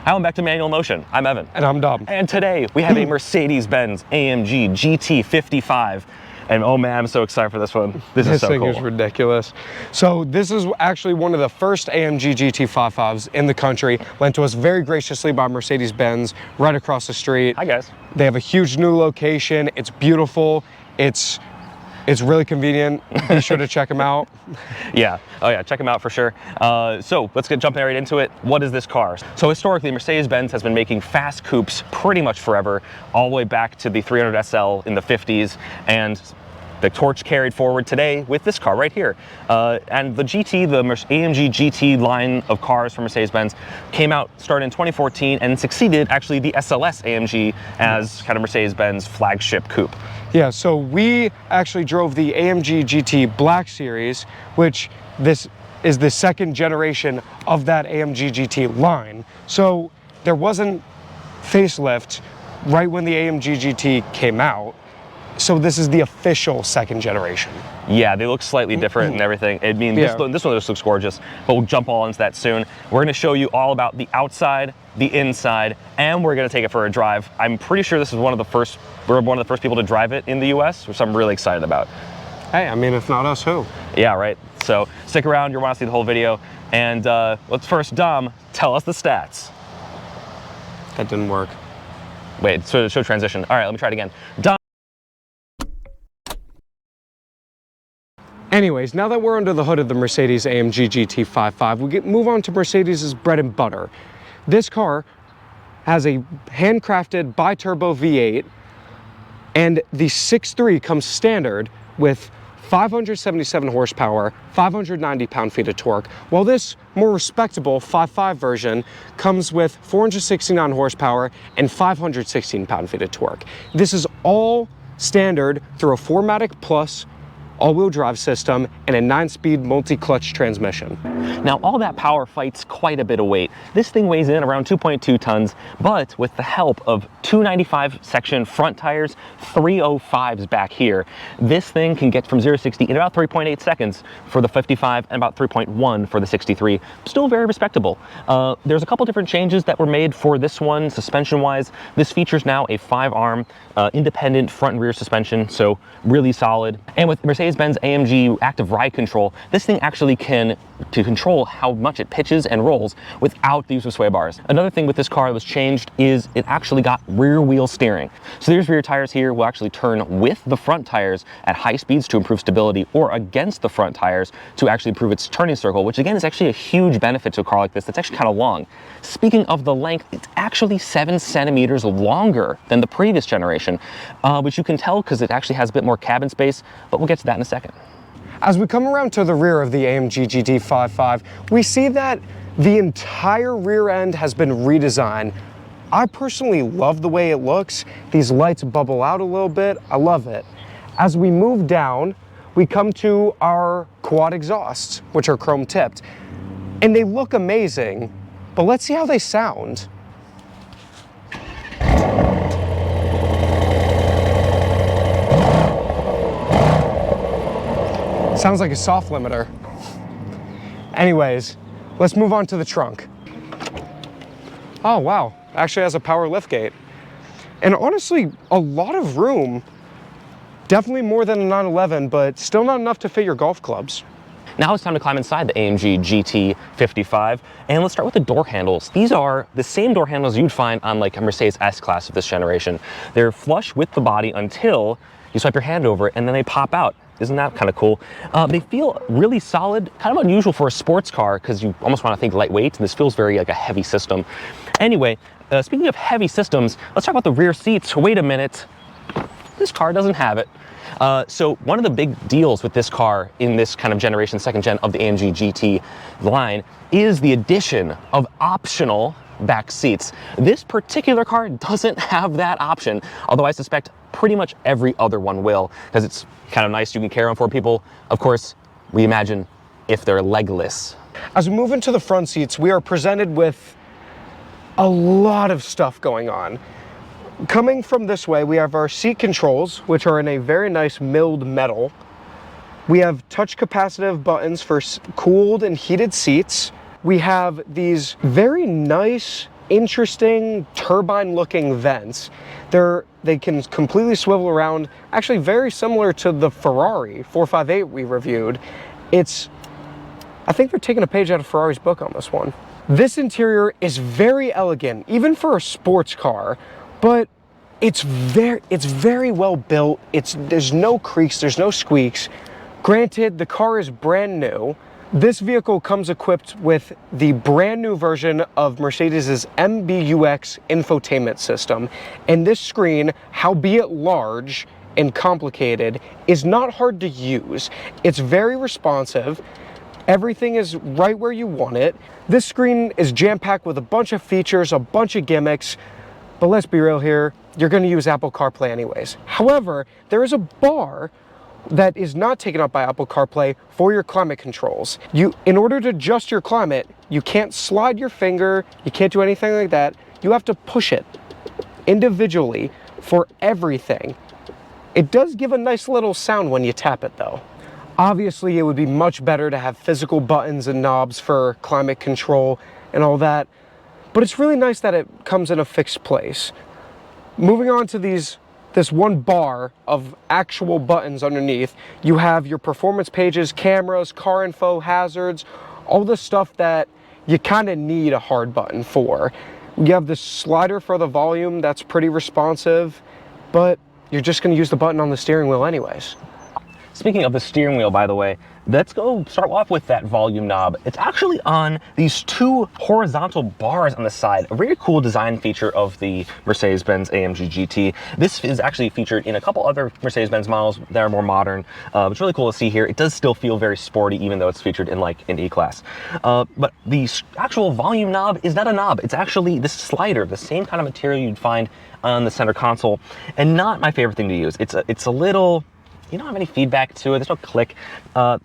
Welcome back to Manual Motion. I'm Evan. And I'm Dom. And today we have a Mercedes-Benz AMG GT55. And oh man, I'm so excited for this one. This is so cool. This thing is ridiculous. So this is actually one of the first AMG GT55s in the country, lent to us very graciously by Mercedes-Benz right across the street. Hi guys. They have a huge new location. It's beautiful. It's really convenient. Be sure to check them out. Yeah. Oh yeah, check them out for sure. So let's get jumping right into it. What is this car? So historically, Mercedes-Benz has been making fast coupes pretty much forever, all the way back to the 300 SL in the 50s, and the torch carried forward today with this car right here. And the GT, the AMG GT line of cars from Mercedes-Benz started in 2014 and succeeded actually the SLS AMG as kind of Mercedes-Benz flagship coupe. Yeah, so we actually drove the AMG GT Black Series, which this is the second generation of that AMG GT line. So there wasn't facelift right when the AMG GT came out. So this is the official second generation. Yeah, they look slightly different and everything. I mean, this one just looks gorgeous, but we'll jump all into that soon. We're gonna show you all about the outside, the inside, and we're gonna take it for a drive. I'm pretty sure this is we're one of the first people to drive it in the US, which I'm really excited about. Hey, I mean, if not us, who? Yeah, right. So stick around, you'll wanna see the whole video. And let's first, Dom, tell us the stats. That didn't work. Wait, so show transition. All right, let me try it again. Dom. Anyways, now that we're under the hood of the Mercedes AMG GT55, we move on to Mercedes's bread and butter. This car has a handcrafted bi-turbo V8, and the 6.3 comes standard with 577 horsepower, 590 pound-feet of torque, while this more respectable 5.5 version comes with 469 horsepower and 516 pound-feet of torque. This is all standard through a 4MATIC Plus all-wheel drive system and a 9-speed multi-clutch transmission. Now all that power fights quite a bit of weight. This thing weighs in around 2.2 tons, but with the help of 295 section front tires, 305s back here, this thing can get from 0 to 60 in about 3.8 seconds for the 55 and about 3.1 for the 63. Still very respectable. There's a couple different changes that were made for this one suspension-wise. This features now a 5-arm independent front and rear suspension, so really solid. And with Mercedes-Benz AMG Active Ride Control, this thing actually can control how much it pitches and rolls without the use of sway bars. Another thing with this car that was changed is it actually got rear wheel steering. So these rear tires here will actually turn with the front tires at high speeds to improve stability, or against the front tires to actually improve its turning circle, which again is actually a huge benefit to a car like this that's actually kind of long. Speaking of the length, it's actually 7 centimeters longer than the previous generation, which you can tell because it actually has a bit more cabin space, but we'll get to that in a second. As we come around to the rear of the AMG GT55, we see that the entire rear end has been redesigned. I personally love the way it looks. These lights bubble out a little bit. I love it. As we move down, we come to our quad exhausts, which are chrome tipped. And they look amazing, but let's see how they sound. Sounds like a soft limiter. Anyways, let's move on to the trunk. Oh wow, actually has a power liftgate. And honestly, a lot of room. Definitely more than a 911, but still not enough to fit your golf clubs. Now it's time to climb inside the AMG GT55, and let's start with the door handles. These are the same door handles you'd find on like a Mercedes S-Class of this generation. They're flush with the body until you swipe your hand over it, and then they pop out. Isn't that kind of cool? They feel really solid, kind of unusual for a sports car because you almost want to think lightweight, and this feels very like a heavy system. Anyway, speaking of heavy systems, let's talk about the rear seats. Wait a minute, this car doesn't have it. So one of the big deals with this car in this kind of generation, second gen of the AMG GT line, is the addition of optional back seats. This particular car doesn't have that option, although I suspect pretty much every other one will, because it's kind of nice. You can carry on 4 people. Of course, we imagine if they're legless. As we move into the front seats, we are presented with a lot of stuff going on. Coming from this way, we have our seat controls, which are in a very nice milled metal. We have touch capacitive buttons for cooled and heated seats. We have these very nice interesting turbine-looking vents. They can completely swivel around, actually very similar to the Ferrari 458 we reviewed. I think they're taking a page out of Ferrari's book on this one. This interior is very elegant, even for a sports car, but it's very well built. There's no creaks, there's no squeaks. Granted, the car is brand new. This vehicle comes equipped with the brand new version of Mercedes' MBUX infotainment system. And this screen, howbeit large and complicated, is not hard to use. It's very responsive. Everything is right where you want it. This screen is jam-packed with a bunch of features, a bunch of gimmicks, but let's be real here, you're gonna use Apple CarPlay anyways. However, there is a bar that is not taken up by Apple CarPlay for your climate controls. In order to adjust your climate, you can't slide your finger, you can't do anything like that. You have to push it individually for everything. It does give a nice little sound when you tap it though. Obviously, it would be much better to have physical buttons and knobs for climate control and all that, but it's really nice that it comes in a fixed place. Moving on to this one bar of actual buttons underneath, you have your performance pages, cameras, car info, hazards, all the stuff that you kind of need a hard button for. You have this slider for the volume that's pretty responsive, but you're just going to use the button on the steering wheel anyways. Speaking of the steering wheel, by the way, let's go start off with that volume knob. It's actually on these two horizontal bars on the side, a very cool design feature of the Mercedes-Benz AMG GT. This is actually featured in a couple other Mercedes-Benz models that are more modern. It's really cool to see here. It does still feel very sporty, even though it's featured in like an E-Class. But the actual volume knob is not a knob. It's actually this slider, the same kind of material you'd find on the center console, and not my favorite thing to use. It's a little... You don't have any feedback to it, there's no click.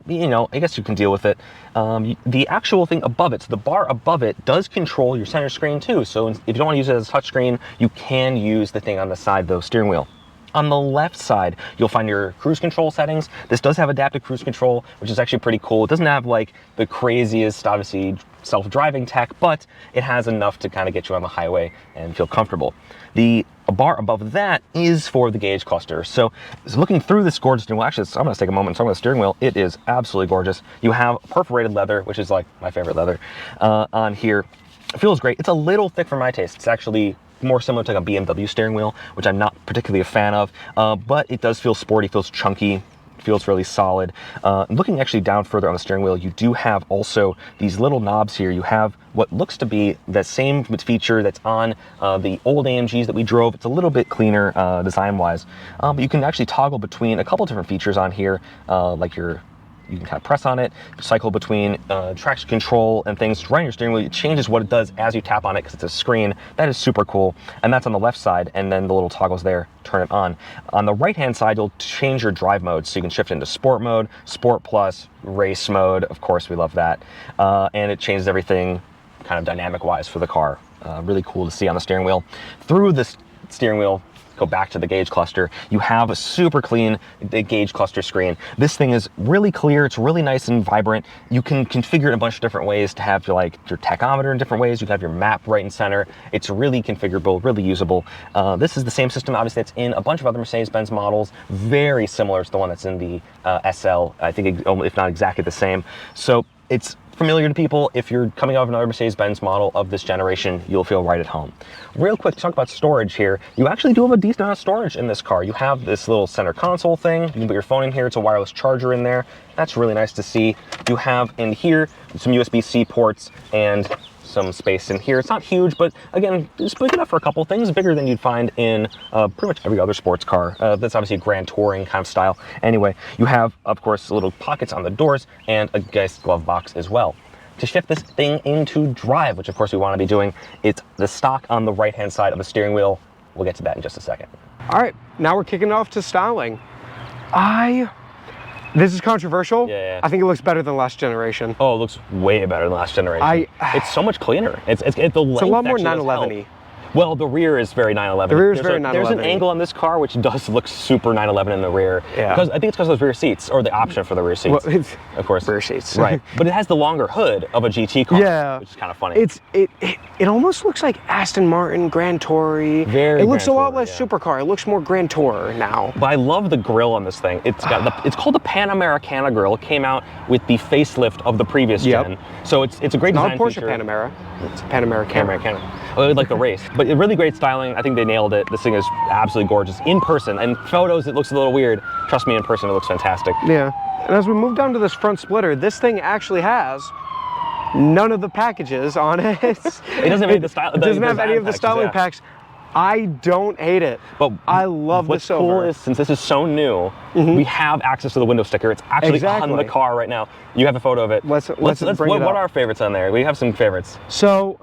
You know, I guess you can deal with it. The actual thing above it, so the bar above it does control your center screen too. So if you don't want to use it as a touch screen, you can use the thing on the side, the steering wheel. On the left side, you'll find your cruise control settings. This does have adaptive cruise control, which is actually pretty cool. It doesn't have like the craziest, obviously, self-driving tech, but it has enough to kind of get you on the highway and feel comfortable. The bar above that is for the gauge cluster. So looking through this gorgeous steering wheel, actually, I'm gonna take a moment and talk about the steering wheel. It is absolutely gorgeous. You have perforated leather, which is like my favorite leather, on here. It feels great. It's a little thick for my taste. It's actually more similar to like a BMW steering wheel, which I'm not particularly a fan of, but it does feel sporty, feels chunky, feels really solid. Looking actually down further on the steering wheel, you do have also these little knobs here. You have what looks to be the same feature that's on the old AMGs that we drove. It's a little bit cleaner design-wise, but you can actually toggle between a couple different features on here, like you can kind of press on it, cycle between traction control and things. Running your steering wheel, it changes what it does as you tap on it because it's a screen. That is super cool. And that's on the left side, and then the little toggles there turn it on. On the right-hand side, you'll change your drive mode. So you can shift into sport mode, sport plus, race mode. Of course, we love that. And it changes everything kind of dynamic-wise for the car. Really cool to see on the steering wheel. Through this steering wheel, go back to the gauge cluster, you have a super clean gauge cluster screen. This thing is really clear, it's really nice and vibrant. You can configure it in a bunch of different ways to have your tachometer in different ways. You can have your map right in center. It's really configurable, really usable. This is the same system, obviously, that's in a bunch of other Mercedes-Benz models, very similar to the one that's in the SL. I think, if not exactly the same. So it's familiar to people. If you're coming out of another Mercedes-Benz model of this generation, you'll feel right at home. Real quick, to talk about storage here, you actually do have a decent amount of storage in this car. You have this little center console thing. You can put your phone in here. It's a wireless charger in there. That's really nice to see. You have in here some USB-C ports and some space in here. It's not huge, but again, it's big enough for a couple things, bigger than you'd find in pretty much every other sports car. That's obviously a grand touring kind of style. Anyway, you have, of course, little pockets on the doors and a nice glove box as well. To shift this thing into drive, which of course we want to be doing, it's the stock on the right-hand side of the steering wheel. We'll get to that in just a second. All right, now we're kicking off to styling. This is controversial. Yeah. I think it looks better than last generation. Oh, it looks way better than last generation. It's so much cleaner. It's a lot more 911-y. Well, the rear is very 911. The rear is There's very a- There's an 911. angle on this car which does look super 911 in the rear. Yeah. Because I think it's because of those rear seats, or the option for the rear seats. Well, it's of course. rear seats. Right. But it has the longer hood of a GT car. Yeah. Which is kind of funny. It almost looks like Aston Martin Grand Tourer. Very It looks Grand a lot Tourer, less yeah. supercar. It looks more Grand Tourer now. But I love the grille on this thing. It's got it's called the Panamericana grille. It came out with the facelift of the previous Yep. gen. So it's a great Not design a Porsche feature. Panamera. It's a Panamericana. Panamericana. Oh, like the race. But really great styling. I think they nailed it. This thing is absolutely gorgeous. In person, and photos it looks a little weird. Trust me, in person it looks fantastic. Yeah. And as we move down to this front splitter, this thing actually has none of the packages on it. It doesn't have any of the style. It doesn't have any of the design styling packages, packs. I don't hate it. But I love what's the silver. cool is, since this is so new, we have access to the window sticker. It's actually on Exactly. the car right now. You have a photo of it. Let's bring it what up. are our favorites on there? We have some favorites. So,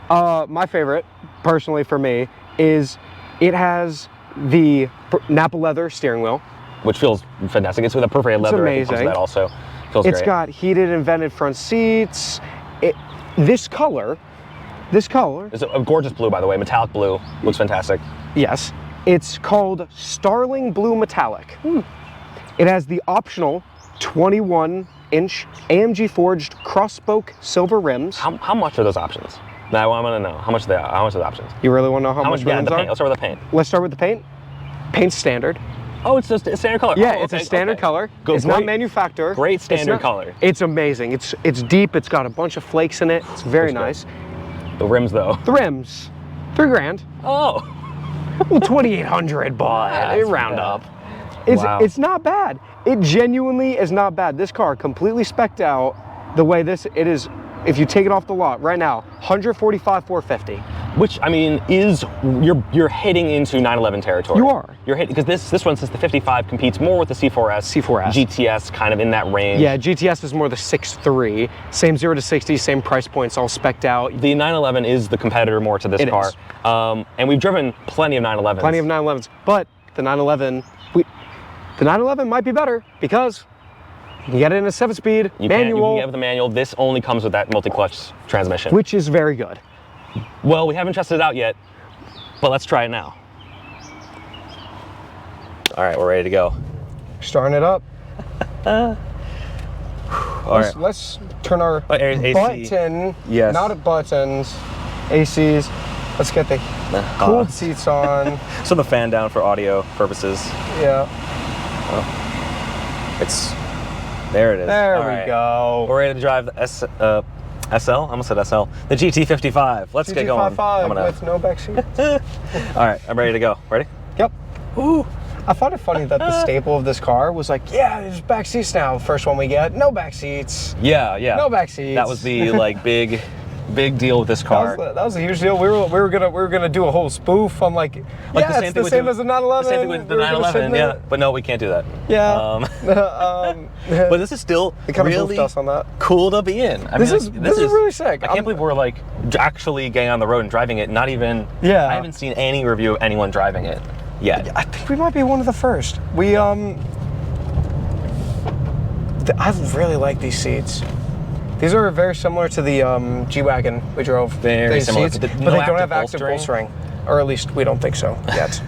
my favorite, personally for me, is it has the Napa leather steering wheel. Which feels fantastic. It's with a perforated leather. I think, amazing. that also feels It's great. got heated and vented front seats. This color, It's a gorgeous blue, by the way. Metallic blue. Looks fantastic. yes, it's called Starling Blue Metallic. It has the optional 21-inch AMG forged cross-spoke silver rims. How much are those options? Now I want to know how much are the options. You really want to know how much Yeah, rims the are? paint. Let's start with the paint. Let's start with the paint. Paint's standard. Oh, it's just a standard color. Yeah, Oh, it's a okay, standard okay. color. Go- It's not great- manufacturer. Great It's standard not- color. It's amazing. It's deep. It's got a bunch of flakes in it. It's very Looks nice. The rims, though. The rims, $3,000. Oh. Well, 2,800, but That's round bad. up. Wow. It's not bad. It genuinely is not bad. This car completely specced out the way it is. If you take it off the lot right now, 145,450. Which, I mean, is you're hitting into 911 territory. You are. You're hitting, because this one, since the 55 competes more with the C4S. C4S. GTS, kind of in that range. Yeah, GTS is more the 6.3. Same 0 to 60, same price points, all specced out. The 911 is the competitor more to this It car. is. And we've driven plenty of 911s. Plenty of 911s, but the 911 might be better because you can get it in a 7-speed You manual, can get with the manual. This only comes with that multi-clutch transmission. which is very good. Well, we haven't tested it out yet, but let's try it now. All right, we're ready to go. Starting it up. All right. Let's turn our AC. button. Yes. Not at buttons. ACs. Let's get the cooled seats on. So the fan down for audio purposes. Yeah. There it is. There All we right. go. We're ready to drive the SL? I almost said SL. The GT55. Let's get going. GT55 with no back seat. All right, I'm ready to go. Ready? Yep. Ooh. I find it funny that the staple of this car was like, yeah, there's back seats now. First one we get, no back seats. Yeah. No back seats. That was the like big deal with this car. That was a huge deal. We were gonna do a whole spoof on like yeah, it's the same as the 911. The same thing with the We were gonna 911, sit in yeah. But no, we can't do that. Yeah. But this is still They kind of really moved us on that. cool to be in. This is really sick. I can't believe we're like actually getting on the road and driving it. Not even. Yeah. I haven't seen any review of anyone driving it yet. I think we might be one of the first. I really like these seats. These are very similar to the G-Wagon we drove. Very These similar, seats, but but no they don't active have active bolstering. Or at least we don't think so yet.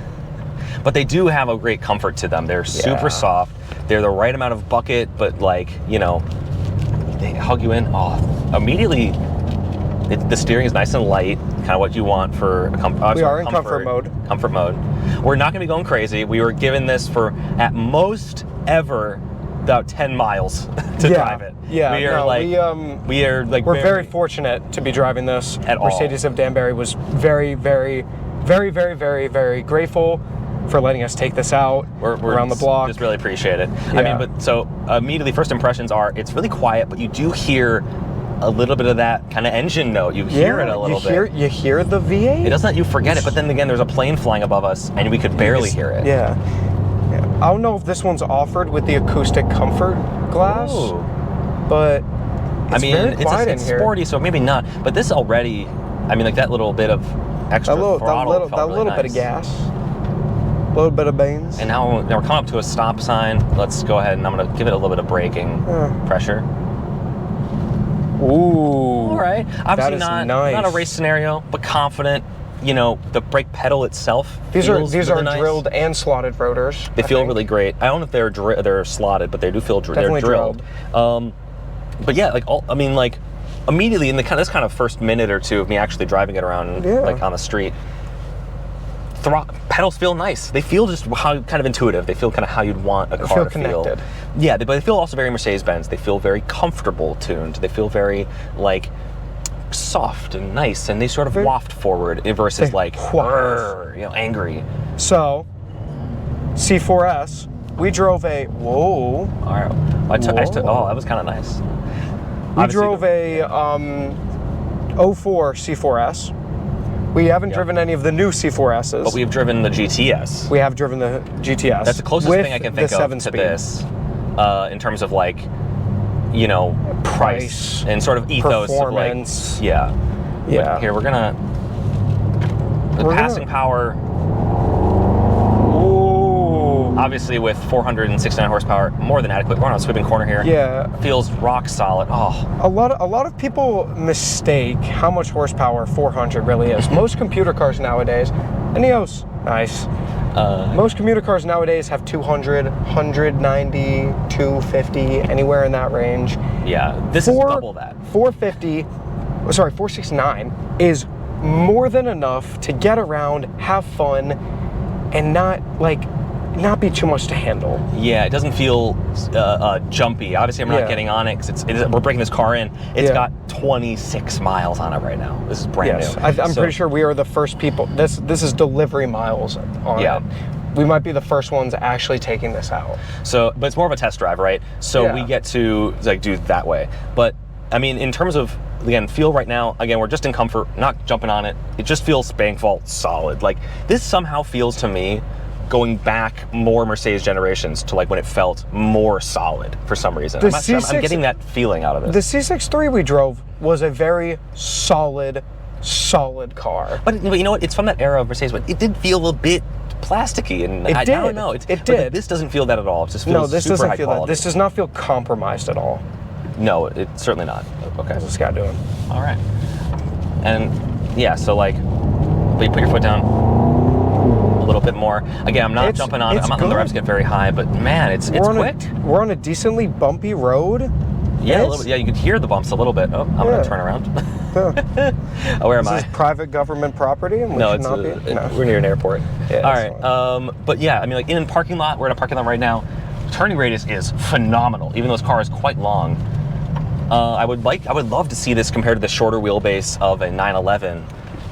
But they do have a great comfort to them. They're super soft. They're the right amount of bucket, but like, you know, they hug you in. Oh, immediately, the steering is nice and light, kind of what you want for a We are in comfort mode. Comfort mode. We're not going to be going crazy. We were given this for, at most ever, about 10 miles to drive it. Yeah, we're very fortunate to be driving this. At all. Mercedes of Danbury was very, very, very, very, very, very grateful for letting us take this out we're around the block. Just really appreciate it. Yeah. I mean, but so immediately first impressions are it's really quiet, but you do hear a little bit of that kind of engine note. You hear it a little bit. You hear the V8? It doesn't let you forget it, but then again, there's a plane flying above us, and we could barely hear it. Yeah. I don't know if this one's offered with the acoustic comfort glass, Ooh. but it's very it's quiet in here. sporty, so maybe not. But this already, I mean, like that little bit of extra throttle felt really little bit of nice. gas, a little bit of bangs. And now we're coming up to a stop sign. Let's go ahead and I'm gonna give it a little bit of braking pressure. Ooh. All right. Obviously is not nice. a race scenario, but confident. you know, the brake pedal itself These feels are really nice. drilled and slotted rotors. They feel really great. I don't know if they're slotted, but they do feel Definitely they're drilled. But yeah, like I mean, like immediately in this kind of first minute or two of me actually driving it around, like on the street, pedals feel nice. They feel just how kind of intuitive. They feel kind of how you'd want a car to feel. Yeah, but they feel also very Mercedes-Benz. They feel very comfortable tuned. They feel very like soft and nice, and they sort of waft forward versus like angry. So C4S, we drove a All right, I took oh, that was kind of nice. We drove a 04 C4S. We haven't driven any of the new C4Ss. But we've driven the GTS. We have driven the GTS. That's the closest thing I can think of to this, in terms of like, you know, price and sort of ethos of like, yeah. But here we're gonna passing power. Obviously, with 469 horsepower, more than adequate. We're on a sweeping corner here. Yeah, feels rock solid. Oh, a lot of people mistake how much horsepower 400 really is. Most computer cars nowadays, and EOS, nice. Most commuter cars nowadays have 200, 190, 250, anywhere in that range. Yeah, this is double that. 469 is more than enough to get around, have fun, and not be too much to handle. Yeah, it doesn't feel jumpy. Obviously, I'm not getting on it because we're breaking this car in. It's got 26 miles on it right now. This is brand new. I'm pretty sure we are the first people. This is delivery miles on it. We might be the first ones actually taking this out. So, but it's more of a test drive, right? So we get to like do it that way. But I mean, in terms of, again, feel right now, again, we're just in comfort, not jumping on it. It just feels spank vault solid. Like this somehow feels to me going back more Mercedes generations to like when it felt more solid for some reason. I'm getting that feeling out of it. The C63 we drove was a very solid car. But you know what? It's from that era of Mercedes, but it did feel a bit plasticky, and I don't know. It did. This doesn't feel that at all. It just feels this super doesn't high feel quality. that. This does not feel compromised at all. No, it's certainly not. Okay. What's this guy doing? All right. And yeah, so like, but you put your foot down a little bit more. Again, I'm not jumping on it. I'm not letting the revs get very high, but man, it's quick. We're on a decently bumpy road. Yeah, a little bit, yeah, you could hear the bumps a little bit. Oh, I'm gonna turn around. Where am I? This is private government property, and we're near an airport. Yeah, all right, but yeah, I mean, like in a parking lot, we're in a parking lot right now. Turning radius is phenomenal, even though this car is quite long. I would love to see this compared to the shorter wheelbase of a 911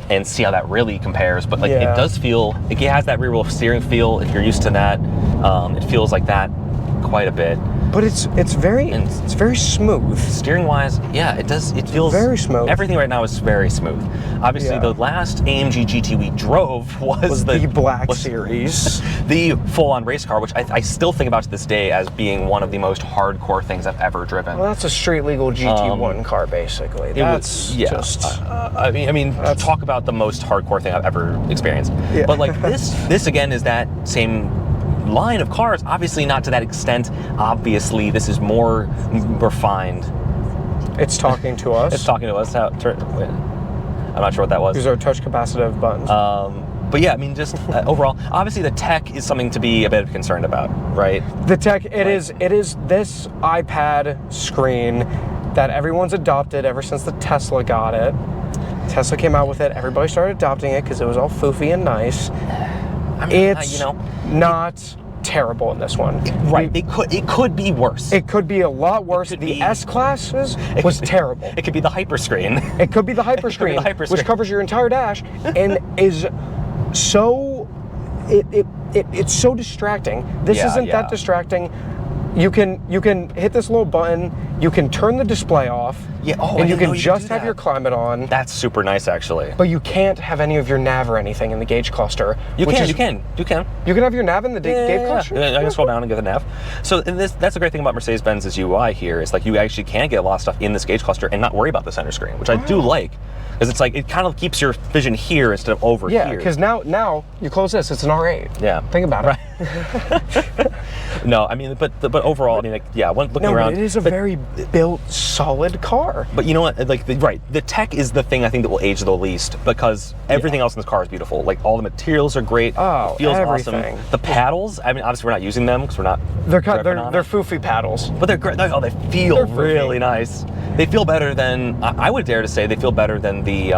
and see how that really compares. But like, it does feel, it has that rear wheel steering feel. If you're used to that, it feels like that quite a bit. But it's very smooth. Steering wise, yeah, it does. It feels very smooth. Everything right now is very smooth. Obviously, the last AMG GT we drove was the Black Series, the full-on race car, which I still think about to this day as being one of the most hardcore things I've ever driven. Well, that's a street legal GT1 car, basically. That's just. I mean, talk about the most hardcore thing I've ever experienced. Yeah. But like this again is that same line of cars, obviously not to that extent. Obviously, this is more refined. It's talking to us. It's talking to us. I'm not sure what that was. These are touch capacitive buttons. But yeah, I mean, just overall, obviously the tech is something to be a bit concerned about, right? The tech, it is this iPad screen that everyone's adopted ever since the Tesla got it. Tesla came out with it. Everybody started adopting it because it was all foofy and nice. I mean, it's not terrible in this one. Right. It could be worse. It could be a lot worse. The S-Classes was terrible. It could be the hyperscreen. It could be the hyperscreen, which covers your entire dash and is so it's so distracting. This isn't that distracting. You can hit this little button, you can turn the display off, and you can just have your climate on. That's super nice, actually. But you can't have any of your nav or anything in the gauge cluster. You can. You can have your nav in the gauge cluster? I can scroll down and get the nav. So that's the great thing about Mercedes-Benz's UI here, is like you actually can get a lot of stuff in this gauge cluster and not worry about the center screen, which I do like. Because it's like, it kind of keeps your vision here instead of over here. Yeah, because now you close this, it's an R8. Yeah. Think about it. No, I mean, but overall, I mean, like, looking around. But it is a very built solid car. But you know what? Like, the tech is the thing I think that will age the least, because everything else in this car is beautiful. Like, all the materials are great. Oh, it feels everything. awesome. The paddles, I mean, obviously we're not using them because we're not. They're they're foofy paddles. But they're great. Oh, they feel really nice. They feel better than, I would dare to say, they feel better than the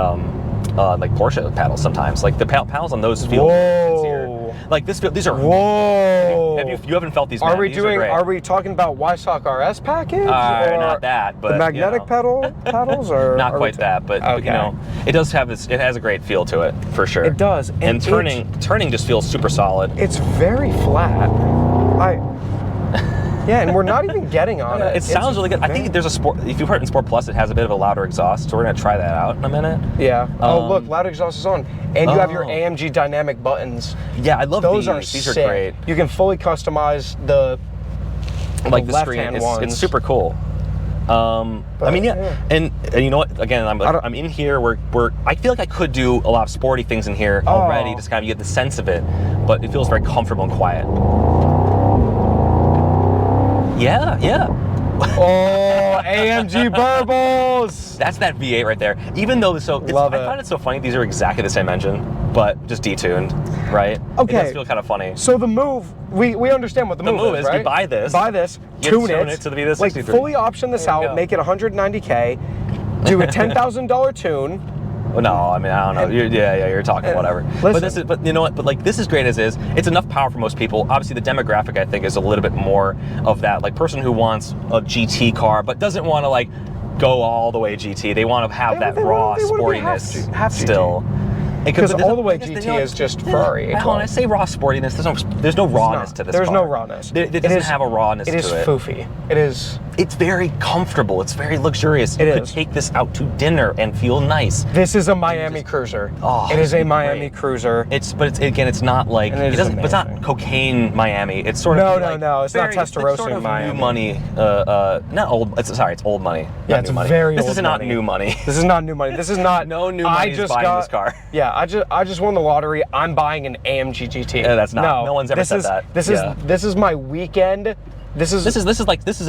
like Porsche paddles sometimes. Like the paddles on those feel easier. Like these are. Whoa! You haven't felt these? Are man. we These doing? great. Are we talking about YSOC RS package? Or or not that, but the magnetic paddles, or not quite that. But you know, it does have this. It has a great feel to it for sure. It does, and turning just feels super solid. It's very flat. Yeah, and we're not even getting on it. It sounds really good. I think there's a Sport. If you've heard in Sport Plus, it has a bit of a louder exhaust. So we're gonna try that out in a minute. Yeah. Oh, look, loud exhaust is on, and you have your AMG dynamic buttons. Yeah, I love those. These Sick. are great. You can fully customize the the screen. It's super cool. I mean, and you know what? Again, I'm in here. I feel like I could do a lot of sporty things in here already, just kind of get the sense of it. But it feels very comfortable and quiet. Yeah. Oh, AMG burbles! That's that V8 right there. Even though I find it so funny. These are exactly the same engine, but just detuned, right? Okay. It does feel kind of funny. So the move, we understand what the move is, right? You buy this, tune it to the V63. Like fully option this out, make it 190K, do a $10,000 tune. Well, no, I mean, I don't know. You're talking whatever. Listen, But you know what? But like, this is great as is. It's enough power for most people. Obviously, the demographic I think is a little bit more of that like person who wants a GT car but doesn't want to like go all the way GT. They want to have that raw sportiness still. Because all the way GT is just Ferrari. When I say raw sportiness, there's no rawness to this car. There's no rawness. It doesn't have a rawness to it. It is foofy. It is. It's very comfortable. It's very luxurious. You could take this out to dinner and feel nice. This is a Miami cruiser. It is a Miami cruiser. It's not like it's not cocaine Miami. It's sort of no. It's not Testarossa sort of Miami. New money. Not old. It's old money. Yeah, it's very old. This is not new money. This is not new money. This is not. No new money is buying this car. Yeah, I just won the lottery. I'm buying an AMG GT. Yeah, that's not. No one's ever said that. This is my weekend. This is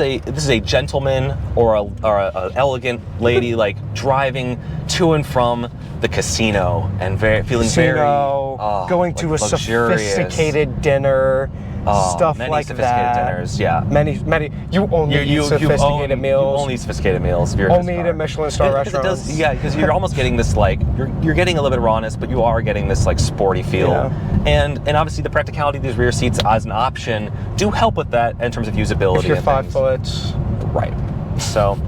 a gentleman or a elegant lady like driving to and from the casino and going to a sophisticated dinner. Stuff many like sophisticated that. dinners, yeah. Many. You only eat sophisticated meals. You only eat sophisticated meals. Only eat at Michelin star restaurants. Because you're almost getting this like you're getting a little bit of rawness, but you are getting this like sporty feel. Yeah. And obviously the practicality of these rear seats as an option do help with that in terms of usability. If you're and 5 foot, right? So.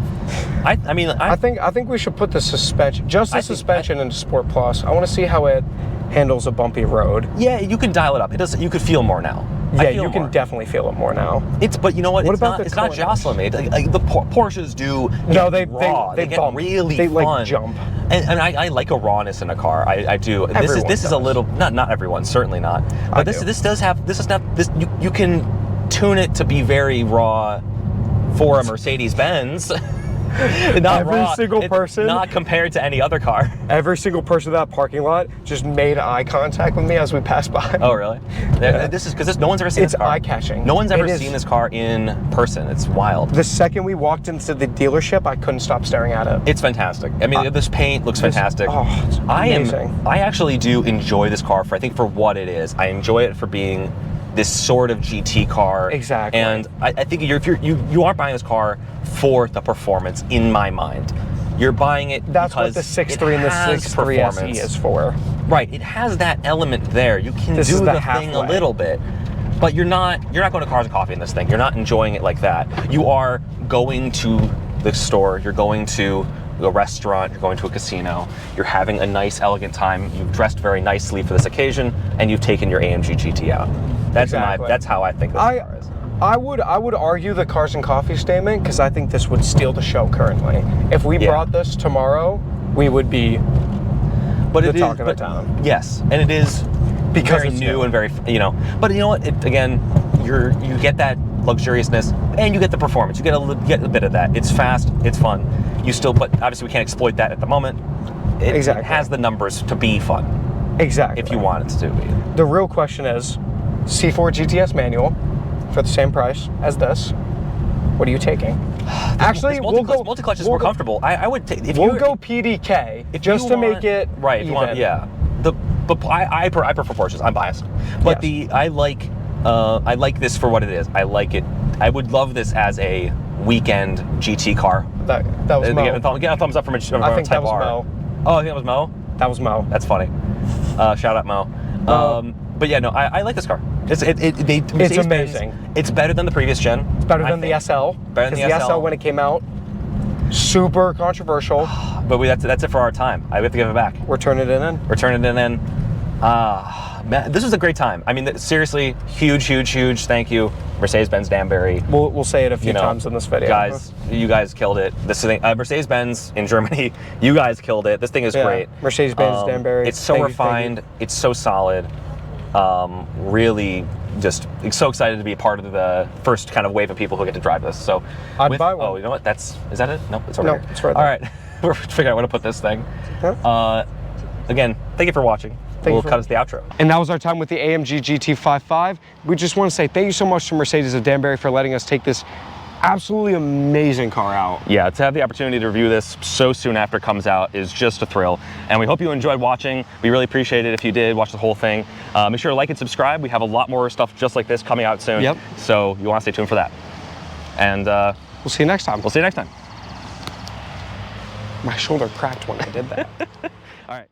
I think we should put the suspension, suspension into Sport Plus. I want to see how it handles a bumpy road. Yeah, you can dial it up. You could feel more now. Yeah, you can definitely feel it more now. But you know what? It's not jostling me. Like the Porsches do. No, they get bump. really they fun. Like jump. And I like a rawness in a car. I do. This is a little not everyone, certainly not. But you can tune it to be very raw for a Mercedes-Benz. Every single person, not compared to any other car. Every single person in that parking lot just made eye contact with me as we passed by. Oh, really? Yeah. This is because no one's ever seen this car. It's eye-catching. No one's ever seen this car in person. It's wild. The second we walked into the dealership, I couldn't stop staring at it. It's fantastic. I mean, this paint looks fantastic. It's amazing. I actually do enjoy this car for what it is. I enjoy it for being this sort of GT car. Exactly. And I think you aren't buying this car for the performance, in my mind. You're buying it That's because what the 6.3 and the 6.3 SE is for. Right. It has that element there. You can do the thing a little bit. But you're not going to Cars and Coffee in this thing. You're not enjoying it like that. You are going to the store. You're going to a restaurant, you're going to a casino, you're having a nice, elegant time, you've dressed very nicely for this occasion, and you've taken your AMG GT out. That's how I think this car is. I would argue the Cars and Coffee statement, because I think this would steal the show currently. If we brought this tomorrow, we would be the talk of the town. Yes, and it is because very new and very, but you know what, you get that luxuriousness and you get the performance. You get a bit of that. It's fast, it's fun. But obviously we can't exploit that at the moment. It has the numbers to be fun. Exactly. If you want it to be. The real question is, C4 GTS manual for the same price as this. What are you taking? Actually, we'll go multi-clutch is more comfortable. I would take. We'll go PDK just to make it right. If even. you want, yeah. But I prefer Porsches. I'm biased, but Yes. I like this for what it is. I like it. I would love this as a weekend GT car. That was Mo. Get a thumbs up from a I think that was Mo. Oh, I think it was Mo. That was Mo. That's funny. Shout out Mo. But yeah, no, I like this car. It's amazing. It's better than the previous gen. It's better than the SL. Better than the SL when it came out. Super controversial. But that's it for our time. We have to give it back. We're turning it in. We're turning it in. Man, this was a greting time. I mean, seriously, huge thank you, Mercedes-Benz Danbury. We'll say it a few times in this video. Guys, you guys killed it. This thing, Mercedes-Benz in Germany, you guys killed it. This thing is great. Mercedes-Benz Danbury. It's so refined. It's so solid. Really, just so excited to be a part of the first kind of wave of people who get to drive this. So, I'd buy one. Oh, you know what? Is that it? Nope, it's over here. It's right All there. right, we're figuring out where to put this thing. Yeah. Again, thank you for watching. We'll cut us the outro. And that was our time with the AMG GT55. We just want to say thank you so much to Mercedes of Danbury for letting us take this absolutely amazing car out. Yeah, to have the opportunity to review this so soon after it comes out is just a thrill. And we hope you enjoyed watching. We really appreciate it if you did watch the whole thing. Make sure to like and subscribe. We have a lot more stuff just like this coming out soon. Yep. So you want to stay tuned for that. And we'll see you next time. We'll see you next time. My shoulder cracked when I did that. All right.